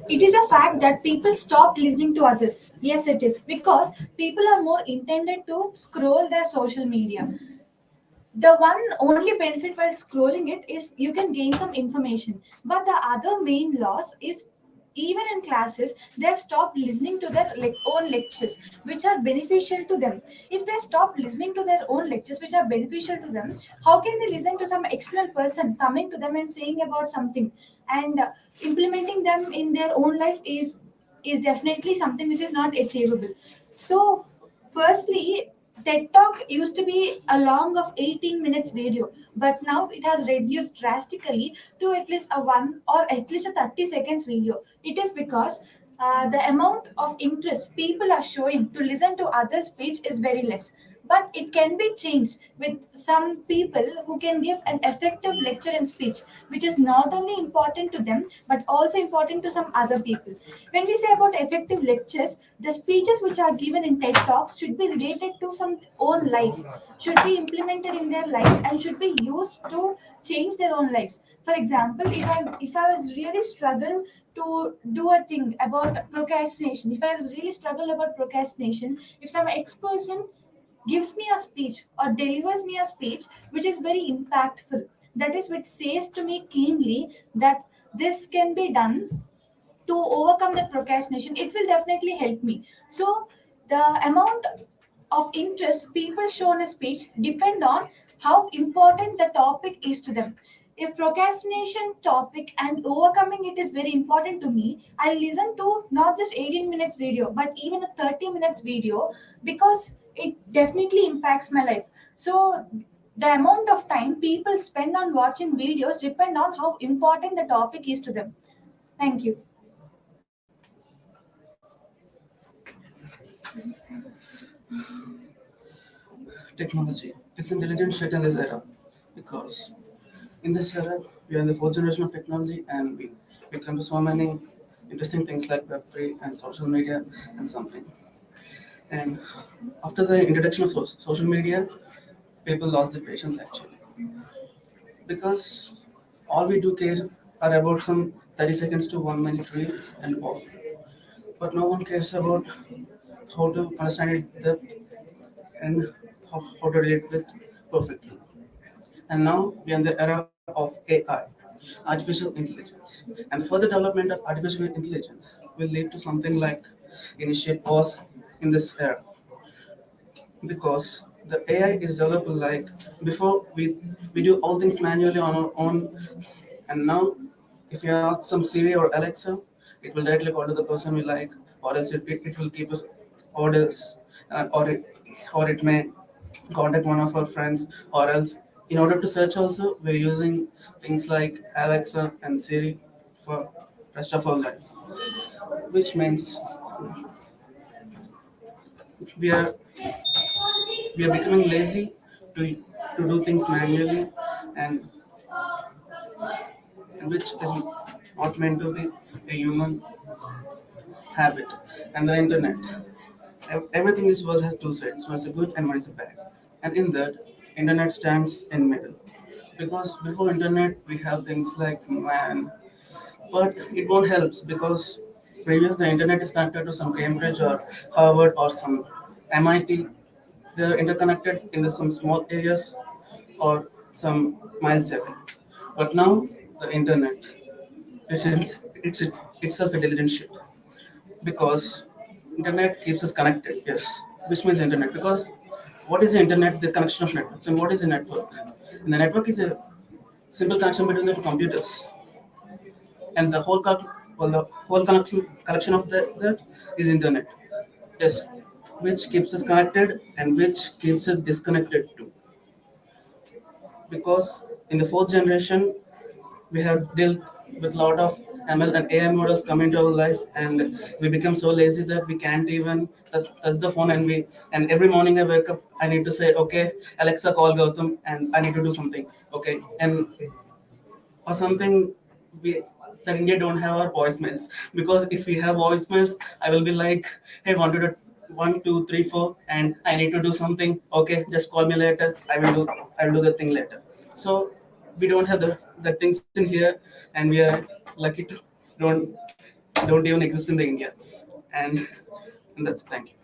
It is a fact that people stopped listening to others. Yes, it is. Because people are more intended to scroll their social media. The one only benefit while scrolling it is you can gain some information. But the other main loss is even in classes, they have stopped listening to their own lectures, which are beneficial to them. If they stop listening to their own lectures, which are beneficial to them, how can they listen to some external person coming to them and saying about something and implementing them in their own life is definitely something which is not achievable. So, firstly, TED Talk used to be a long of 18 minutes video, but now it has reduced drastically to at least a one or at least a 30 seconds video. It is because the amount of interest people are showing to listen to other speech is very less. But it can be changed with some people who can give an effective lecture and speech, which is not only important to them but also important to some other people. When we say about effective lectures, the speeches which are given in TED Talks should be related to some own life, should be implemented in their lives, and should be used to change their own lives. For example, if I was really struggle to do a thing about procrastination, if I was really struggle about procrastination, if some ex person gives me a speech or delivers me a speech which is very impactful, that is which says to me keenly that this can be done to overcome that procrastination, it will definitely help me. So the amount of interest people show in a speech depend on how important the topic is to them. If procrastination topic and overcoming it is very important to me, I listen to not just 18 minutes video but even a 30 minutes video, because it definitely impacts my life. So the amount of time people spend on watching videos depend on how important the topic is to them. Thank you. Technology is intelligent shit in this era because in this era we are in the fourth generation of technology and we come to so many interesting things like Web3 and social media and something. And after the introduction of social media, people lost their patience actually because all we do care are about some 30 seconds to 1 minute reels and all. But no one cares about how to understand it depth and how to relate with perfectly. And now we are in the era of AI, artificial intelligence. And the further development of artificial intelligence will lead to something like initiate pause in this era. Because the AI is developed like before we do all things manually on our own, and now if you ask some Siri or Alexa, it will directly call to the person we like, or else it will keep us orders, or it may contact one of our friends, or else in order to search also we're using things like Alexa and Siri for rest of our life, which means we are we are becoming lazy to to do things manually, and which is not meant to be a human habit. And the internet, everything is world has two sides, one is a good and one is a bad, and in that internet stands in middle, because before internet we have things like man, but it won't help because previous the internet is connected to some Cambridge or Harvard or some MIT. They're interconnected in the some small areas or some miles away. But now the internet, it's itself a diligent shit because internet keeps us connected. Yes, which means internet because what is the internet? The connection of networks. And what is a network? And the network is a simple connection between the two computers, and the the whole collection of that is internet. Yes, which keeps us connected and which keeps us disconnected too, because in the fourth generation we have dealt with a lot of ML and AI models coming to our life, and we become so lazy that we can't even touch the phone. And every morning I wake up, I need to say, okay, Alexa, call Gautam, and I need to do something. Okay, and or something we that India don't have our voicemails, because if we have voicemails, I will be like, hey, 1 2 3 4, and I need to do something. Okay, just call me later. I will do the thing later. So we don't have the things in here, and we are lucky to don't don't even exist in the India, and, and that's thank you.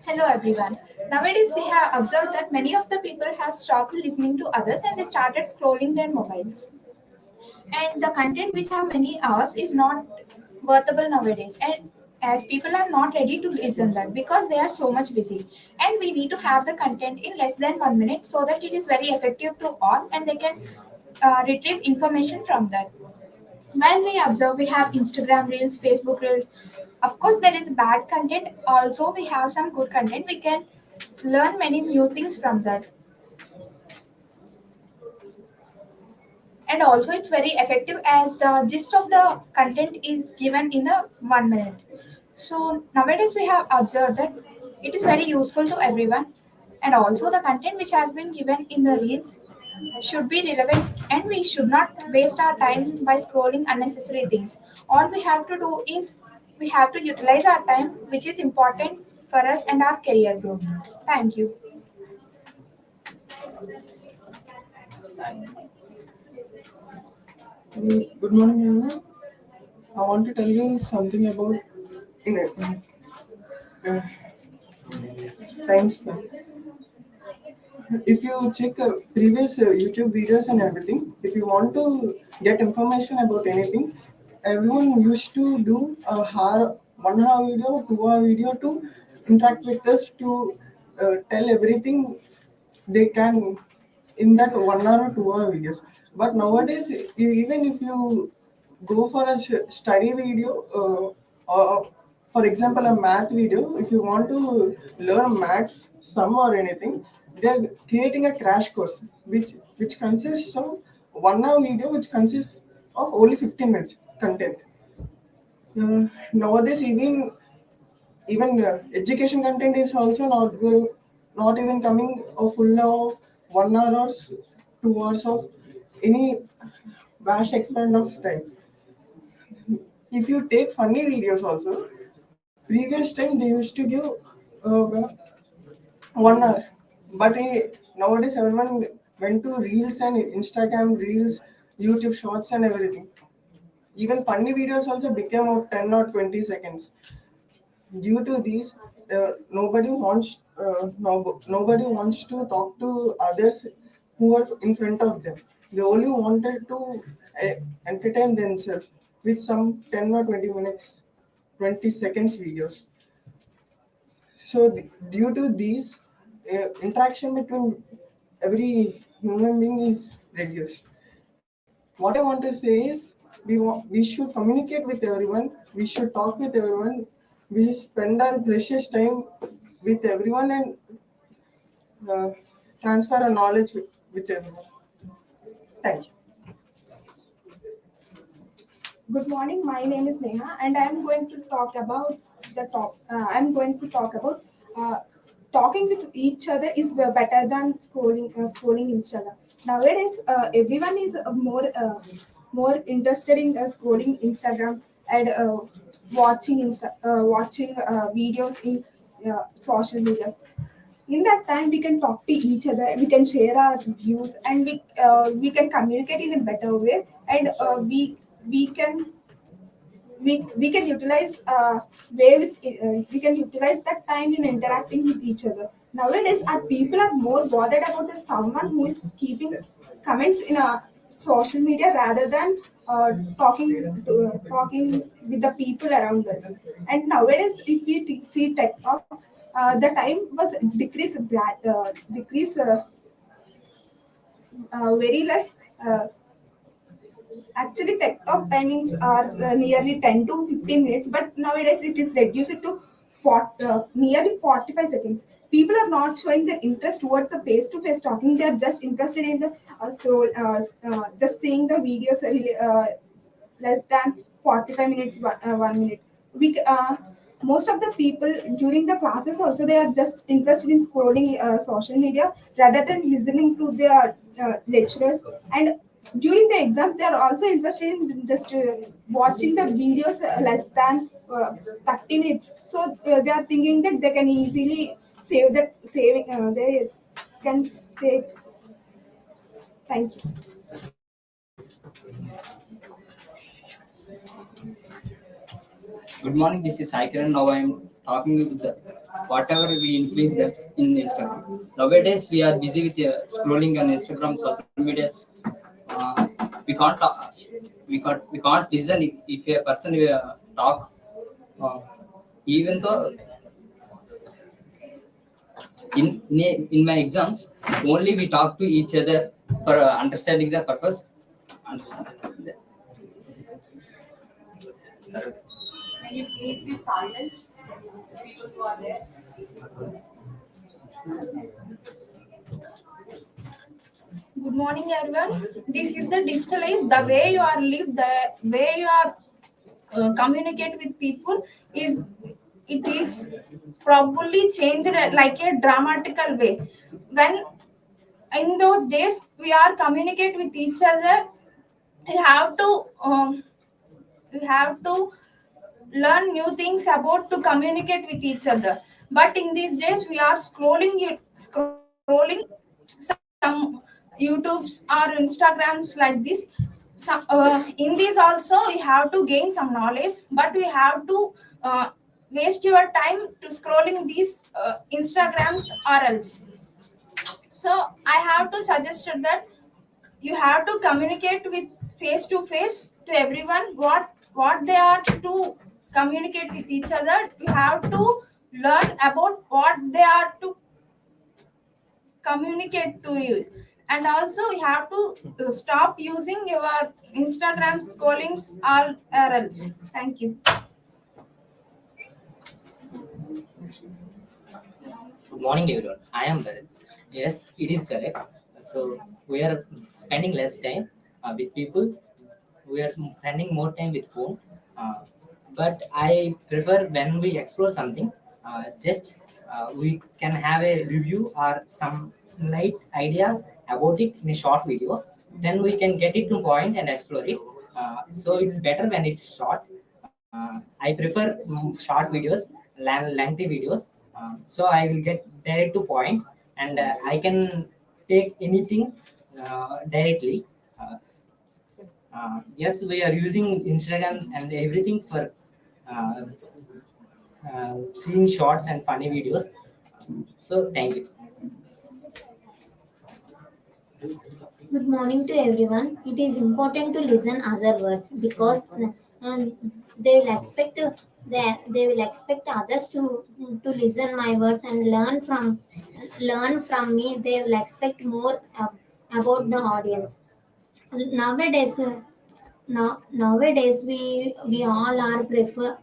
Hello everyone. Nowadays we have observed that many of the people have stopped listening to others and they started scrolling their mobiles. And the content which have many hours is not worthable nowadays. And as people are not ready to listen that because they are so much busy. And we need to have the content in less than 1 minute so that it is very effective to all and they can retrieve information from that. While we observe, we have Instagram reels, Facebook reels. Of course, there is bad content. Also, we have some good content. We can learn many new things from that. And also, it's very effective as the gist of the content is given in the 1 minute. So nowadays, we have observed that it is very useful to everyone. And also, the content which has been given in the reels should be relevant and we should not waste our time by scrolling unnecessary things. All we have to do is we have to utilize our time which is important for us and our career growth. Thank you. Good morning, everyone. I want to tell you something about in uh, time span. If you check previous YouTube videos and everything, if you want to get information about anything, everyone used to do a 1 hour video, 2 hour video to interact with us to tell everything they can in that 1 hour or 2 hour videos. But nowadays, even if you go for a study video, or for example, a math video, if you want to learn maths, sum or anything, they're creating a crash course, which consists of 1 hour video, which consists of only 15 minutes content. Nowadays, even education content is also not even coming a full of 1 hour or 2 hours of any vast expand of time. If you take funny videos also, previous time they used to give 1 hour, but nowadays everyone went to reels and Instagram reels, YouTube shorts and everything. Even funny videos also became of 10 or 20 seconds. Due to these, nobody wants to talk to others who are in front of them. They only wanted to uh, entertain themselves with some 10 or 20 minutes, 20 seconds videos. So due to these, interaction between every human being is reduced. What I want to say is we should communicate with everyone. We should talk with everyone. We should spend our precious time with everyone and uh, transfer our knowledge with everyone. Thank you. Good morning. My name is Neha, and I'm going to talk about the top. I'm going to talk about talking with each other is better than scrolling Instagram. Nowadays, everyone is more interested in scrolling Instagram and watching videos in social media. In that time, we can talk to each other, we can share our views, and we can communicate in a better way, and we can we can utilize we can utilize that time in interacting with each other. Nowadays, our people are more bothered about the someone who is keeping comments in a social media rather than talking with the people around us. And nowadays, if we see TED talks, the time was decrease very less. Actually, TikTok timings are nearly 10 to 15 minutes, but nowadays it is reduced to nearly 45 seconds. People are not showing their interest towards the face-to-face talking. They are just interested in the just seeing the videos less than 45 minutes, 1 minute. We Most of the people during the classes also they are just interested in scrolling social media rather than listening to their lecturers. And during the exams they are also interested in just watching the videos less than 30 minutes, so they are thinking that they can easily save that saving they can save. Thank you. Good morning, this is Saikaran. Now I am talking with the whatever we influence that in Instagram. Nowadays we are busy with scrolling on Instagram, social medias. Uh, we can't talk, we can't listen if a person will talk. Uh, Even though in my exams only we talk to each other for understanding the purpose. Understand the- Good morning, everyone. This is the digitalized. The way you are live, the way you are communicate with people is it is probably changed like a dramatical way. When in those days we are communicate with each other, you have to you have to learn new things about to communicate with each other. But in these days we are scrolling some YouTubes or Instagrams like this. In these also we have to gain some knowledge, but we have to waste your time to scrolling these Instagrams or else. So I have to suggest that you have to communicate with face to face to everyone what they are to communicate with each other. You have to learn about what they are to communicate to you, and also you have to stop using your Instagram scrollings or else. Thank you. Good morning, everyone. I am Bharat. Yes, it is correct. So we are spending less time with people. We are spending more time with phone. Uh, but I prefer when we explore something, just we can have a review or some slight idea about it in a short video. Then we can get it to point and explore it. So it's better when it's short. I prefer short videos, lengthy videos. So I will get direct to point, and I can take anything directly. Uh, yes, we are using Instagrams and everything for uh, seeing shorts and funny videos. So thank you. Good morning to everyone. It is important to listen other words because they will expect they will expect others to listen my words and learn from me. They will expect more about the audience. Nowadays, nowadays we all are prefer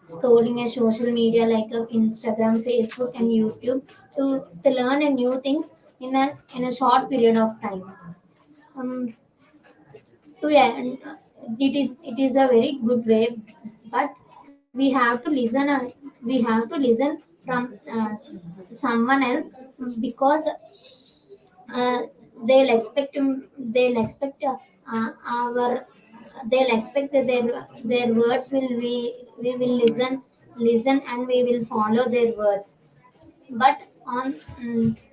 scrolling a social media like Instagram, Facebook, and YouTube to learn a new things in a short period of time. um, to it is a very good way, but we have to listen we have to listen from someone else, because uh, they'll expect our they'll expect that their words will we will listen and we will follow their words. But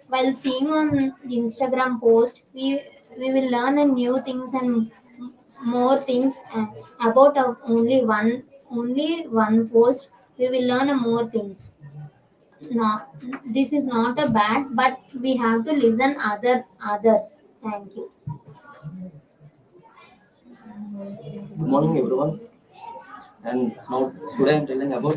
while seeing on the Instagram post, we will learn a new things and more things about only one post. We will learn a more things. Not this is not a bad, but we have to listen others. Thank you. Good morning, everyone. And now today I'm telling about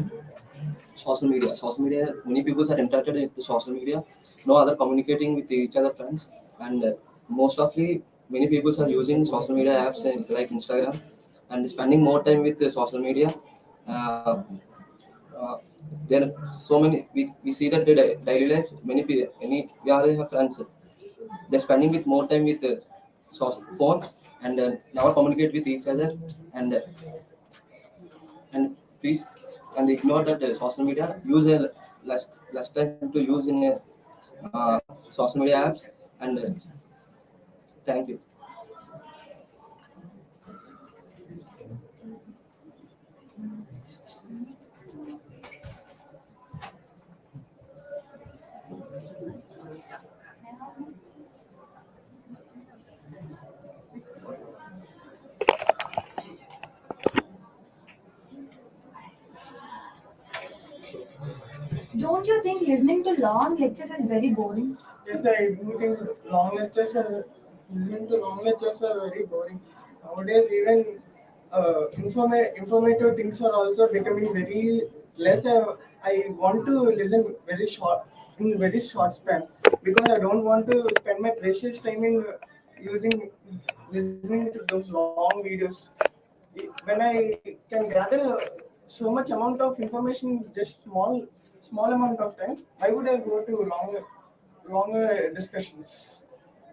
social media. Social media. Many people are interacted with the social media. No other communicating with each other friends, and most ofly many people are using social media apps like Instagram and spending more time with the social media. Uh, uh, there are so many. We see that the daily life. Many people, we already have friends. They're spending with more time with phones and never communicate with each other, and and please and ignore that social media. Use a less time to use in social media apps, and thank you. Don't you think listening to long lectures is very boring? Yes, I do think long lectures are listening to long lectures are very boring. Nowadays, even informative things are also becoming very less. I want to listen very short in very short span because I don't want to spend my precious time in using listening to those long videos. When I can gather so much amount of information in just small amount of time, why would I go to longer discussions?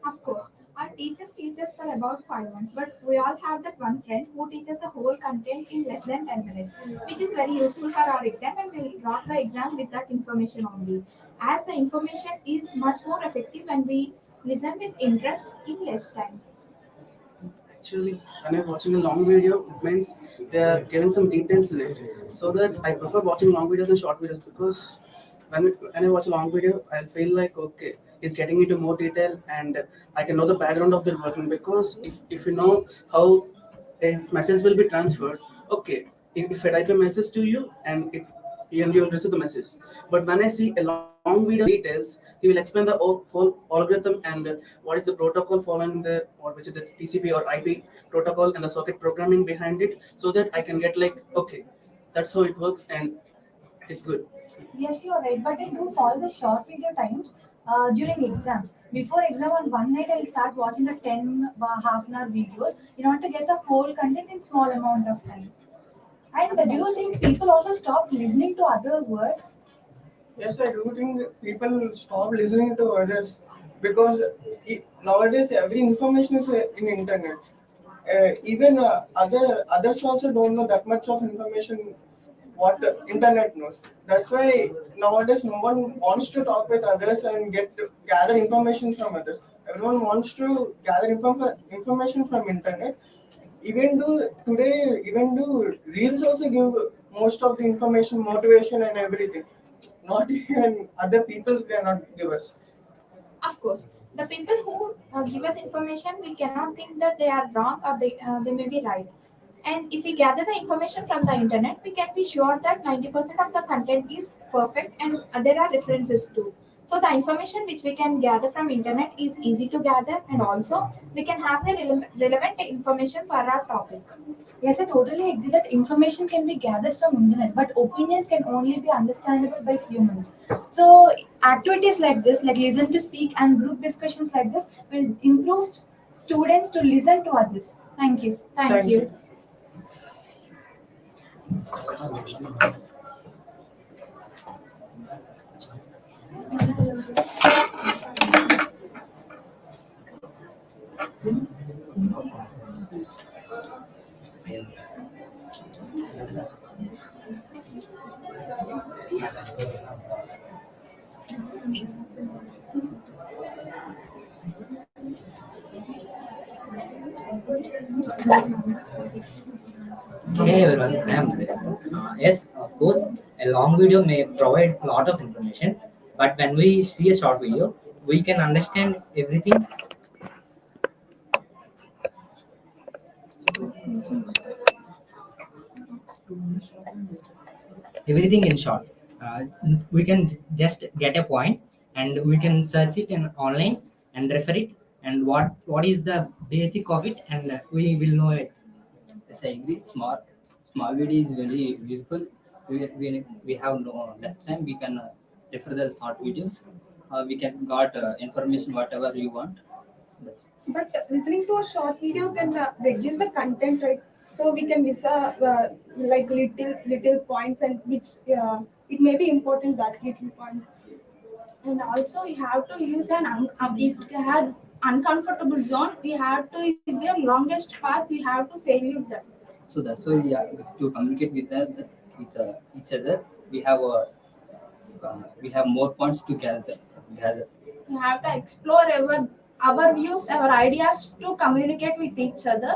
Of course, our teachers teach us for about 5 months, but we all have that one friend who teaches the whole content in less than 10 minutes, which is very useful for our exam, and we write the exam with that information only. As the information is much more effective when we listen with interest in less time. Actually, when I'm watching a long video, it means they are giving some details in it. So that I prefer watching long videos and short videos because when I watch a long video, I feel like okay, it's getting into more detail and I can know the background of the working because if you know how a message will be transferred, okay, if I type a message to you and you will receive the message. But when I see a long video details, he will explain the whole algorithm and what is the protocol following the or which is a TCP or IP protocol and the socket programming behind it, so that I can get like okay, that's how it works and it's good. Yes, you're right, but I do follow the short video times during exams. Before exam on one night, I'll start watching the 10 half an hour videos in order to get the whole content in small amount of time. And do you think people also stop listening to other words? Yes, I do think that people stop listening to others because nowadays every information is in internet. Even others also don't know that much of information what internet knows. That's why nowadays no one wants to talk with others and gather information from others. Everyone wants to gather information from internet. Even though reels also give most of the information, motivation and everything. Not even other people cannot give us. Of course, the people who give us information, we cannot think that they are wrong or they may be right. And if we gather the information from the internet, we can be sure that 90% of the content is perfect and there are references too. So the information which we can gather from internet is easy to gather, and also we can have the relevant information for our topic. Yes, I totally agree that information can be gathered from internet, but opinions can only be understandable by humans. So activities like this, like listen to speak and group discussions like this, will improve students to listen to others. Thank you. Thank you. Hey everyone, I am Vivek. Yes, of course, a long video may provide a lot of information, but when we see a short video, we can understand everything in short. Uh, we can just get a point and we can search it in online and refer it and what is the basic of it and we will know it. Yes, I agree. Small video is very useful. We have no less time. We can refer the short videos. We can got information whatever you want. That's- But listening to a short video can reduce the content, right? So we can miss like little points, and which it may be important that little points. And also, we have to use it had uncomfortable zone. We have to is the longest path. We have to fail with that. So that's why we are to communicate with each other. We have more points to gather. We have to explore our views, our ideas to communicate with each other.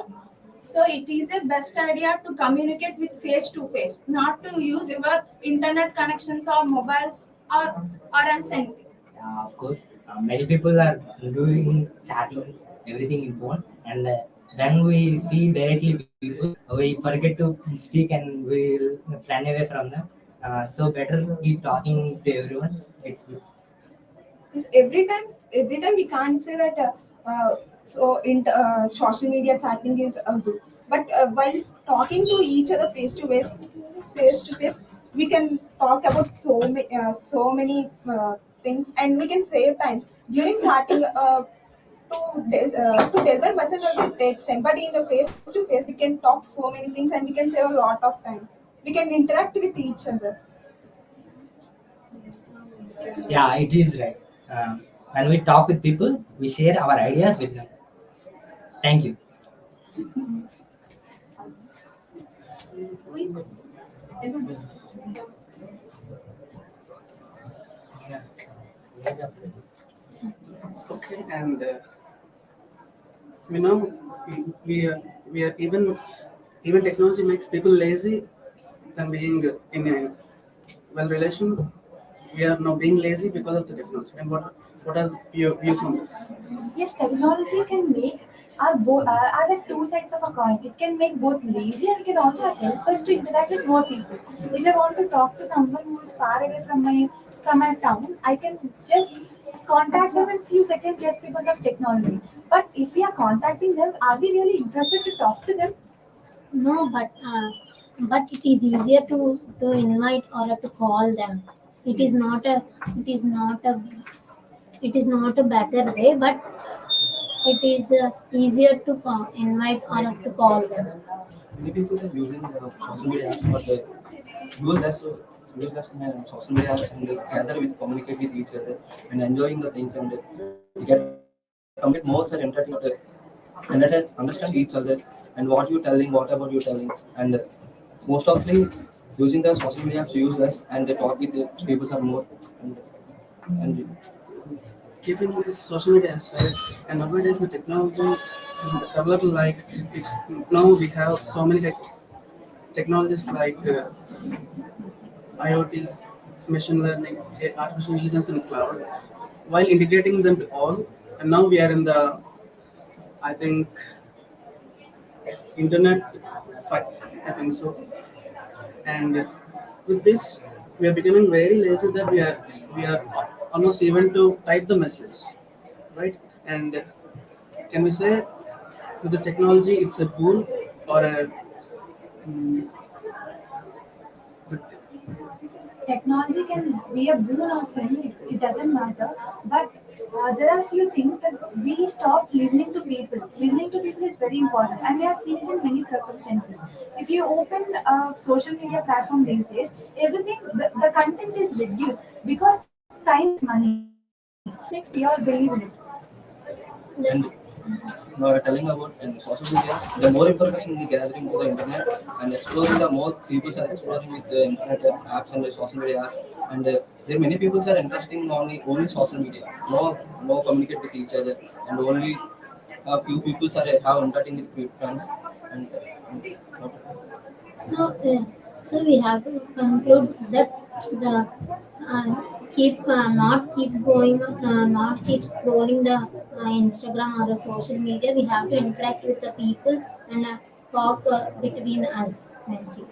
So it is a best idea to communicate with face to face, not to use your internet connections or mobiles or else anything. Yeah, of course, many people are doing chatting everything in phone and when we see directly people we forget to speak and we'll run away from them. So better keep talking to everyone. It's good. Is every time we can't say that so in social media chatting is good, but while talking to each other face to face we can talk about so many things, and we can save time during chatting. To deliver message also takes time, but in the face to face we can talk so many things and we can save a lot of time. We can interact with each other. Yeah, it is right. When we talk with people, we share our ideas with them. Thank you. Who is everyone? Okay, and you know, we are even technology makes people lazy than being in a well relation. We are now being lazy because of the technology. And what are your views on this? Yes, technology can make are like two sides of a coin. It can make both lazy and it can also help us to interact with more people. If I want to talk to someone who is far away from my town, I can just contact them in few seconds just because of technology. But if we are contacting them, are we really interested to talk to them? No, but it is easier to invite or to call them. It is not a it is not a it is not a better way, but it is easier to invite or to call them. Many people are using social media apps, but use less social media apps and just gather with, communicate with each other, and enjoying the things, and we get communicate more and entertain understand each other, and what you're telling, what about you telling, and most of the using the social media apps use less, and they talk with the people are more, and Keeping this social media aside, and nowadays the technology developed like it's now we have so many technologies like IoT, machine learning, artificial intelligence, and cloud. While integrating them to all, and now we are in the, I think, internet fight. I think so. And with this, we are becoming very lazy that we are almost even to type the message, right? And can we say with this technology, it's a boon or a mm, good thing? Technology can be a boon or sin, it doesn't matter. But there are few things that we stop listening to people. Listening to people is very important, and we have seen it in many circumstances. If you open a social media platform these days, everything the content is reduced because time is money. It makes we all believe in it. and now telling about in social media, the more information we gathering to the internet and exploring, the more people are exploring with the internet apps and the social media apps, and there many people are interested in only social media, no communicate with each other, and only a few people are have entertained with friends, and So, so we have to conclude that the keep not keep going, not keep scrolling the Instagram or social media. We have to interact with the people and talk between us. Thank you.